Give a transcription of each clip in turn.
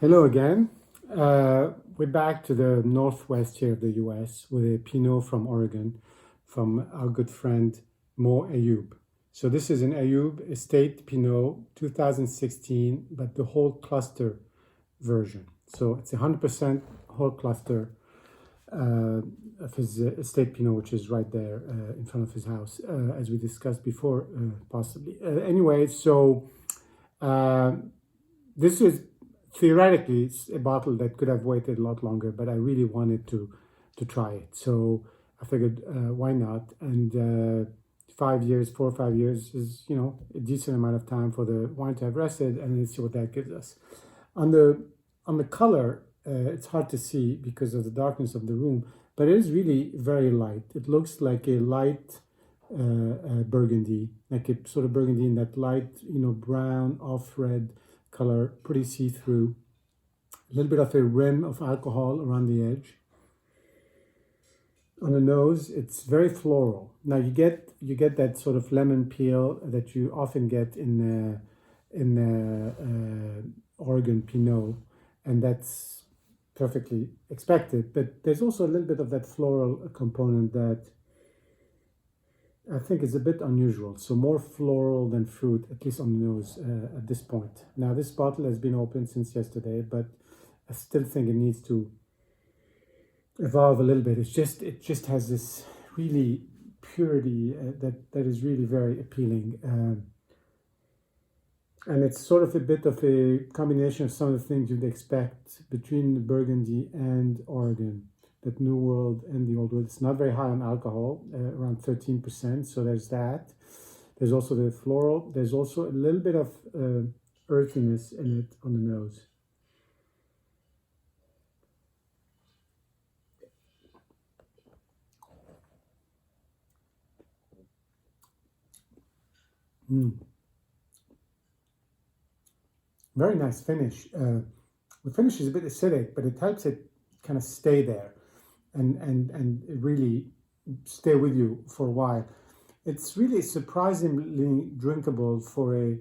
Hello again. We're back to the northwest here of the US with a Pinot from Oregon from our good friend Mo Ayoub. So this is an Ayoub Estate Pinot 2016, but the whole cluster version. So it's 100% whole cluster of his estate Pinot, which is right there in front of his house, as we discussed before, possibly. Anyway, so this is theoretically it's a bottle that could have waited a lot longer, but I really wanted to try it. So I figured, why not? And 5 years, 4 or 5 years is a decent amount of time for the wine to have rested, and let's see what that gives us. On the color, it's hard to see because of the darkness of the room, but it is really very light. It looks like a light burgundy, like a sort of burgundy in that light, brown off red color, pretty see-through. A little bit of a rim of alcohol around the edge. On the nose, it's very floral. Now you get that sort of lemon peel that you often get in Oregon Pinot, and that's perfectly expected. But there's also a little bit of that floral component that I think is a bit unusual. So more floral than fruit, at least on the nose at this point. Now this bottle has been open since yesterday, but I still think it needs to evolve a little bit. It just has this really purity that is really very appealing. And it's sort of a bit of a combination of some of the things you'd expect between the Burgundy and Oregon. That New World and the Old World. It's not very high on alcohol, around 13%. So there's that. There's also the floral. There's also a little bit of earthiness in it on the nose. Very nice finish. The finish is a bit acidic, but it helps it kind of stay there and really stay with you for a while. It's really surprisingly drinkable for a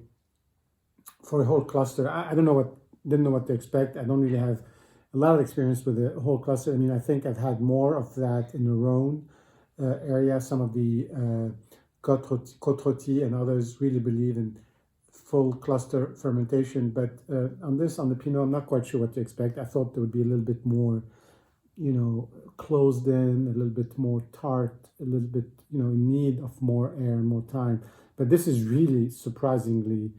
whole cluster. I didn't know what to expect. I don't really have a lot of experience with the whole cluster. I mean, I think I've had more of that in the Rhone area. Some of the Côte Rôtie and others really believe in full cluster fermentation, but on the Pinot, I'm not quite sure what to expect. I thought there would be a little bit more, closed in, a little bit more tart, a little bit, in need of more air and more time. But this is really surprisingly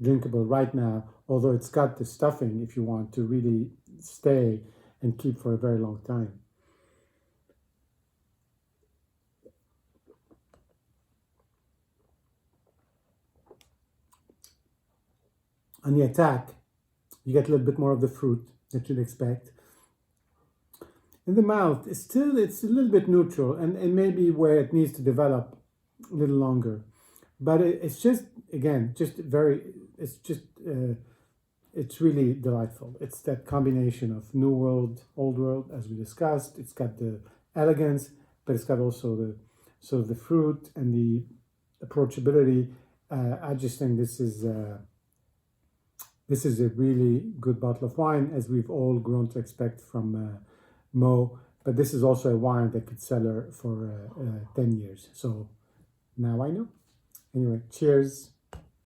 drinkable right now, although it's got the stuffing if you want to really stay and keep for a very long time. On the attack, you get a little bit more of the fruit that you'd expect. In the mouth, it's a little bit neutral and maybe where it needs to develop a little longer. But it's just, again, it's really delightful. It's that combination of New World, Old World, as we discussed. It's got the elegance, but it's got also the sort of the fruit and the approachability. I just think this is a really good bottle of wine, as we've all grown to expect from Mo. But this is also a wine that could sell her for 10 years. So now I know. Anyway, cheers.